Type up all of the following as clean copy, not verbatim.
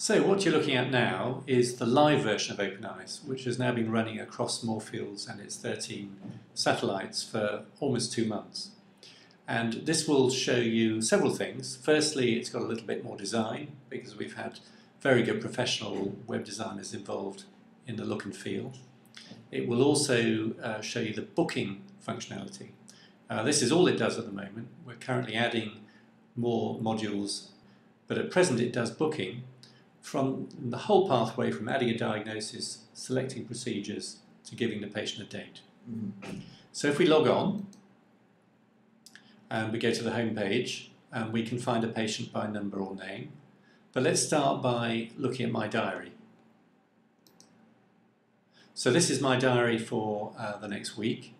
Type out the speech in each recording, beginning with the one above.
So what you're looking at now is the live version of OpenEyes, which has now been running across Moorfields and its 13 satellites for almost 2 months. And this will show you several things. Firstly, it's got a little bit more design because we've had very good professional web designers involved in the look and feel. It will also show you the booking functionality. This is all it does at the moment. We're currently adding more modules, but at present it does booking from the whole pathway from adding a diagnosis, selecting procedures, to giving the patient a date. So if we log on and we go to the home page, and we can find a patient by number or name. But let's start by looking at my diary. So this is my diary for the next week.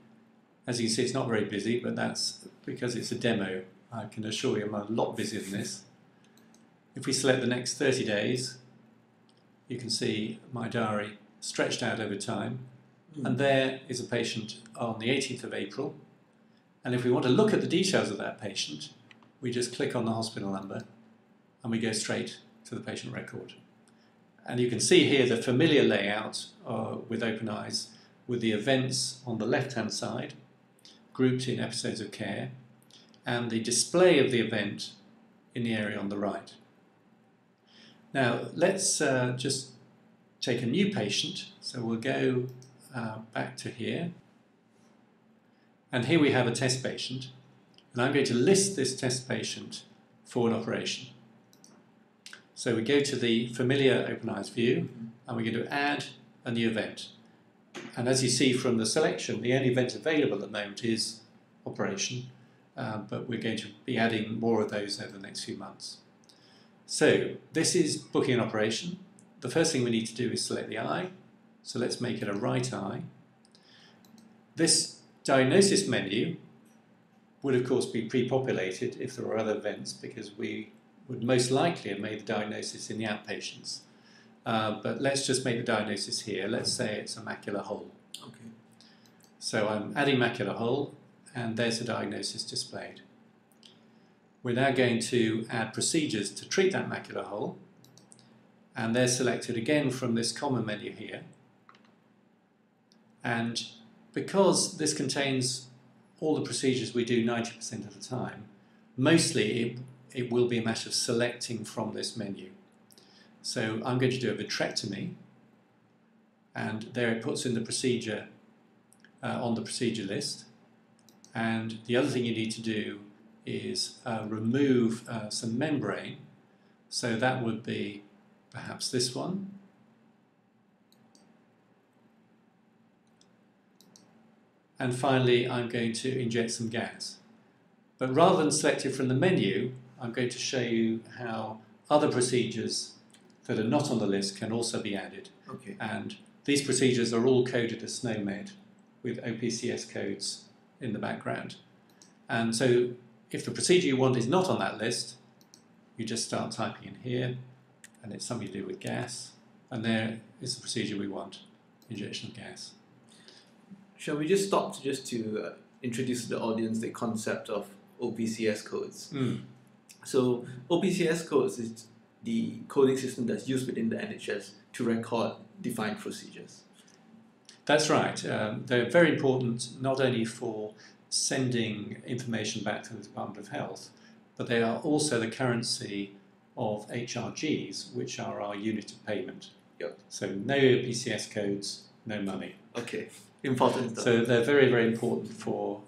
As you can see, it's not very busy, but that's because it's a demo. I can assure you I'm a lot busier than this. If we select the next 30 days, you can see my diary stretched out over time. And there is a patient on the 18th of April. And if we want to look at the details of that patient, we just click on the hospital number and we go straight to the patient record. And you can see here the familiar layout with OpenEyes, with the events on the left-hand side, grouped in episodes of care, and the display of the event in the area on the right. Now let's just take a new patient. So we'll go back to here. And here we have a test patient. And I'm going to list this test patient for an operation. So we go to the familiar OpenEyes view and we're going to add a new event. And as you see from the selection, the only event available at the moment is operation, but we're going to be adding more of those over the next few months. So this is booking an operation. The first thing we need to do is select the eye. So let's make it a right eye. This diagnosis menu would of course be pre-populated if there were other events, because we would most likely have made the diagnosis in the outpatients. But let's just make the diagnosis here. Let's say it's a macular hole. Okay. So I'm adding macular hole, and there's the diagnosis displayed. We're now going to add procedures to treat that macular hole, and they're selected again from this common menu here. And because this contains all the procedures we do 90% of the time, mostly it will be a matter of selecting from this menu. So I'm going to do a vitrectomy, and there it puts in the procedure on the procedure list. And the other thing you need to do is remove some membrane. So that would be perhaps this one. And finally, I'm going to inject some gas. But rather than select it from the menu, I'm going to show you how other procedures that are not on the list can also be added. Okay. And these procedures are all coded as SNOMED with OPCS codes in the background. And so if the procedure you want is not on that list, you just start typing in here, and it's something to do with gas, and there is the procedure we want, injection of gas. Shall we just stop to introduce to the audience the concept of OPCS codes? So OPCS codes is the coding system that's used within the NHS to record defined procedures. That's right. They're very important not only for sending information back to the Department of Health, but they are also the currency of HRGs, which are our unit of payment. Yep. So no OPCS codes, no money. Okay, important stuff. So they're very, very important for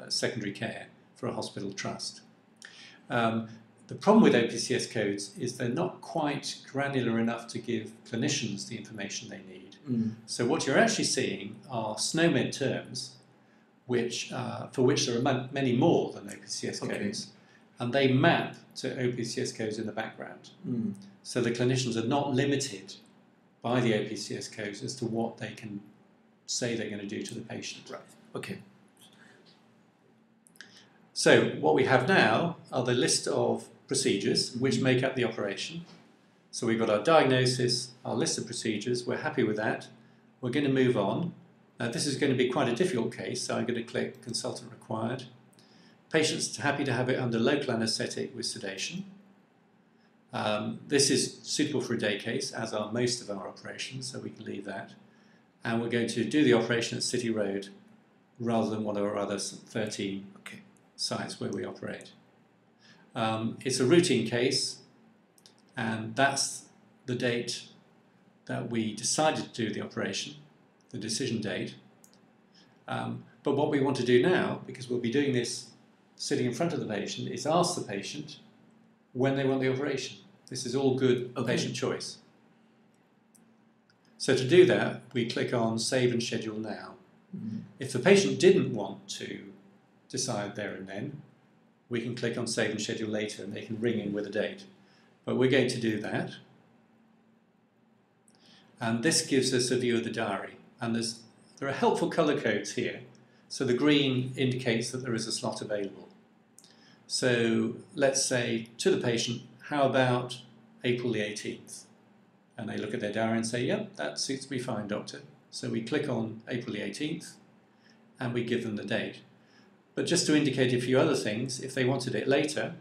secondary care for a hospital trust. The problem with OPCS codes is they're not quite granular enough to give clinicians the information they need. So what you're actually seeing are SNOMED terms, for which there are many more than OPCS codes, and they map to OPCS codes in the background. So the clinicians are not limited by the OPCS codes as to what they can say they're going to do to the patient. Right. Okay. So what we have now are the list of procedures which make up the operation. So we've got our diagnosis, our list of procedures. We're happy with that. We're going to move on. This is going to be quite a difficult case, so I'm going to click Consultant Required. Patient's happy to have it under local anaesthetic with sedation. This is suitable for a day case, as are most of our operations, so we can leave that. And we're going to do the operation at City Road rather than one of our other 13 sites where we operate. It's a routine case, and that's the date that we decided to do the operation, the decision date. But what we want to do now, because we'll be doing this sitting in front of the patient, is ask the patient when they want the operation. This is all good patient choice. So to do that, we click on Save and Schedule Now. If the patient didn't want to decide there and then, we can click on Save and Schedule Later, and they can ring in with a date. But we're going to do that. And this gives us a view of the diary. And there are helpful colour codes here. So the green indicates that there is a slot available. So let's say to the patient, how about April the 18th? And they look at their diary and say, yep, that suits me fine, doctor. So we click on April the 18th and we give them the date. But just to indicate a few other things, if they wanted it later,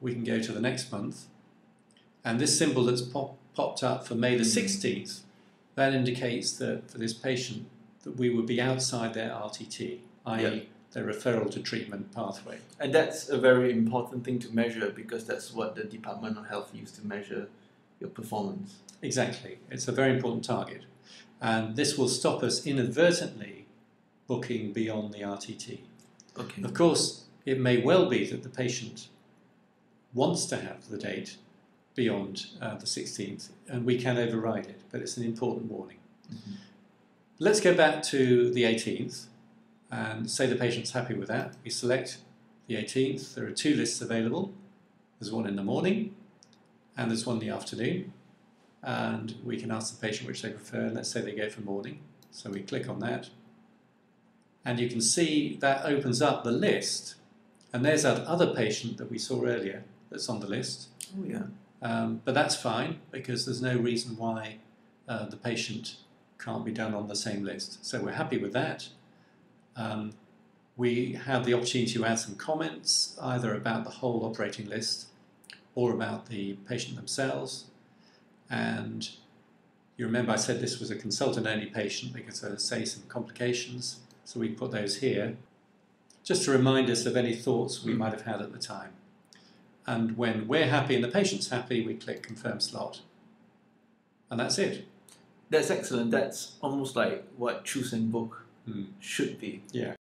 we can go to the next month. And this symbol that's popped up for May the 16th, that indicates that for this patient that we would be outside their RTT, i.e. their referral to treatment pathway. And that's a very important thing to measure, because that's what the Department of Health used to measure your performance. Exactly. It's a very important target. And this will stop us inadvertently booking beyond the RTT. Okay. Of course, it may well be that the patient wants to have the date beyond the 16th, and we can override it, but it's an important warning. Let's go back to the 18th and say the patient's happy with that. We select the 18th. There are two lists available. There's one in the morning and there's one in the afternoon. And we can ask the patient which they prefer. Let's say they go for morning. So we click on that. And you can see that opens up the list. And there's that other patient that we saw earlier that's on the list. Oh, yeah. But that's fine, because there's no reason why the patient can't be done on the same list. So we're happy with that. We have the opportunity to add some comments, either about the whole operating list or about the patient themselves. And you remember I said this was a consultant-only patient because there are, say, some complications. So we put those here, just to remind us of any thoughts we might have had at the time. And when we're happy and the patient's happy, we click Confirm Slot. And that's it. That's excellent. That's almost like what Choose and Book should be. Yeah.